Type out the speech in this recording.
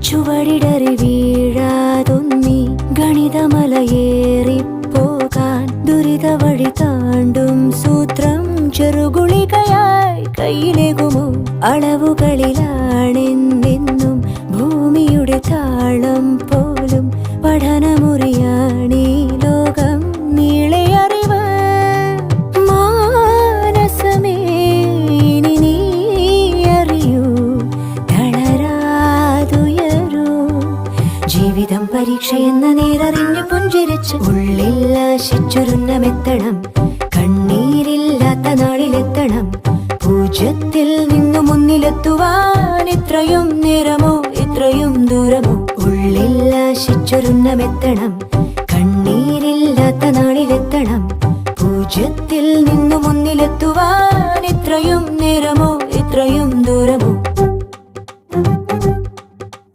ചുവടിടറി വീഴാതൊന്നി ഗണിതമലയേറിപ്പോകാൻ ദുരിത വഴി താണ്ടും സൂത്രം ചെറുകുളികയായി കയ്യിലേകുമോ? അളവുകളിലാണെന്നെന്നും ഭൂമിയുടെ താളം പോലും പഠനമുറിയാണീ ലോകം നീളെ അറിവ്. മാനസമേ ഇനി നീ അറിയൂ, തളരാതുയരൂ. ജീവിതം പരീക്ഷയെന്ന നേരറിഞ്ഞു പുഞ്ചിരിച്ച് ഉള്ളിൽ ആശിച്ചൊരുന്നമെത്തണം. കണ്ണീരില്ലാത്ത നാളിലെത്തണം. പൂജ്യത്തിൽ നിന്നു മുന്നിലെത്തുവാൻ ഇത്രയും നേരമോ ഇത്രയും ദൂരമോ? ഉള്ളിൽ ആശിച്ചൊരുന്നമെത്തണം. കണ്ണീരില്ലാത്ത നാളിലെത്തണം. പൂജ്യത്തിൽ നിന്നു മുന്നിലെത്തുവാൻ ഇത്രയും നേരമോ ഇത്രയും ദൂരമോ?